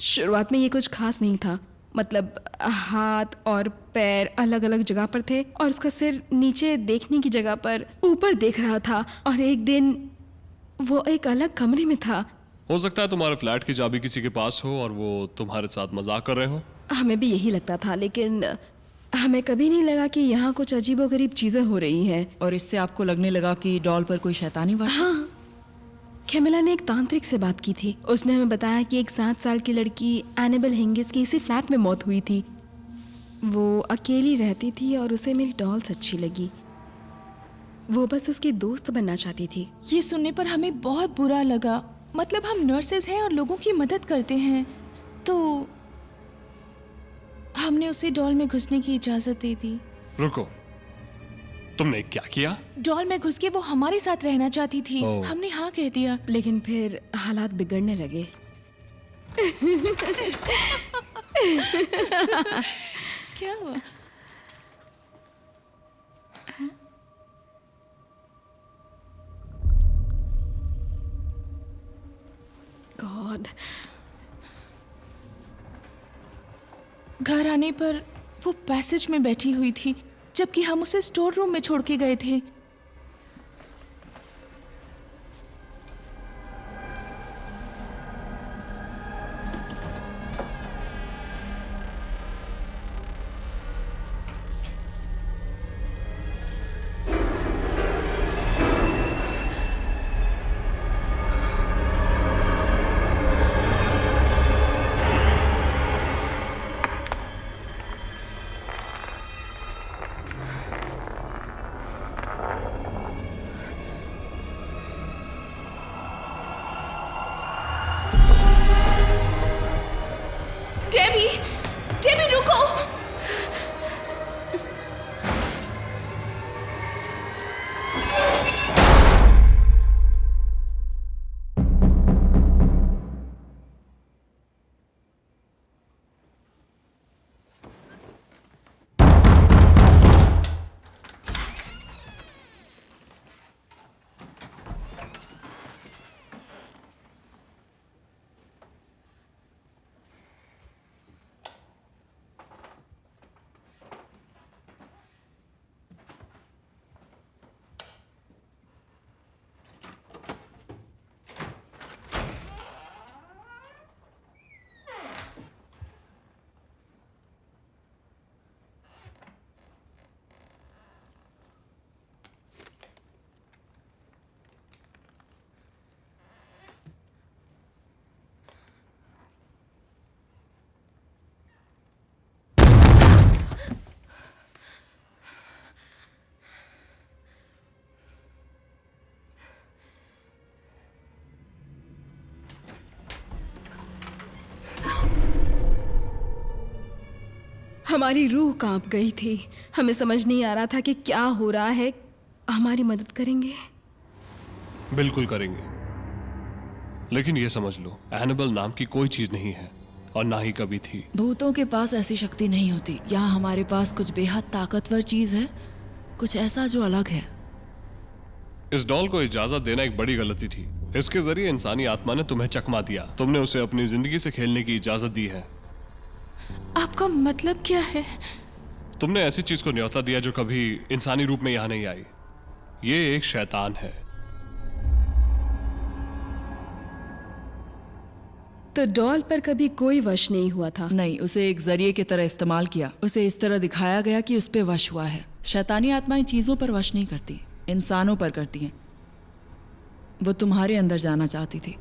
शुरुआत में ये कुछ खास नहीं था, मतलब हाथ और पैर अलग अलग जगह पर थे और उसका सिर नीचे देखने की जगह पर ऊपर देख रहा था। और एक दिन वो एक अलग कमरे में था। हो सकता है तुम्हारे फ्लैट की चाबी किसी के पास हो और वो तुम्हारे साथ मजाक कर रहे हो। हमें भी यही लगता था, लेकिन हमें कभी नहीं लगा कि यहाँ कुछ अजीबोगरीब चीज़ें हो रही हैं। और इससे आपको लगने लगा कि डॉल पर कोई शैतानी वार? हाँ, कैमिला ने एक तांत्रिक से बात की थी। उसने हमें बताया कि एक 7 साल की लड़की एनेबल हिंगिस की इसी फ्लैट में मौत हुई थी। वो अकेली रहती थी और उसे मेरी डॉल्स अच्छी लगी। वो बस उसकी दोस्त बनना चाहती थी। ये सुनने पर हमें बहुत बुरा लगा। मतलब हम नर्सेज हैं और लोगों की मदद करते हैं, तो हमने उसे डॉल में घुसने की इजाजत दे दी। रुको, तुमने क्या किया? डॉल में घुस के वो हमारे साथ रहना चाहती थी। ओह। हमने हाँ कह दिया। लेकिन फिर हालात बिगड़ने लगे। क्या हुआ? गॉड। घर आने पर वो पैसेज में बैठी हुई थी, जबकि हम उसे स्टोर रूम में छोड़ के गए थे। डेबी, डेबी रुको। हमारी रूह कांप गई थी। हमें समझ नहीं आ रहा था कि क्या हो रहा है। हमारी मदद करेंगे? बिल्कुल करेंगे, लेकिन ये समझ लो, एनेबल नाम की कोई चीज नहीं है और ना ही कभी थी। भूतों के पास ऐसी शक्ति नहीं होती। यहाँ हमारे पास कुछ बेहद ताकतवर चीज है, कुछ ऐसा जो अलग है। इस डॉल को इजाजत देना एक बड़ी गलती थी। इसके जरिए इंसानी आत्मा ने तुम्हें चकमा दिया। तुमने उसे अपनी जिंदगी से खेलने की इजाजत दी है। आपका मतलब क्या है? तुमने ऐसी चीज को न्योता दिया जो कभी इंसानी रूप में यहां नहीं आई। ये एक शैतान है। तो डॉल पर कभी कोई वश नहीं हुआ था? नहीं, उसे एक जरिए की तरह इस्तेमाल किया। उसे इस तरह दिखाया गया कि उस पे वश हुआ है। शैतानी आत्माएं चीजों पर वश नहीं करती, इंसानों पर करती हैं। वो तुम्हारे अंदर जाना चाहती थी।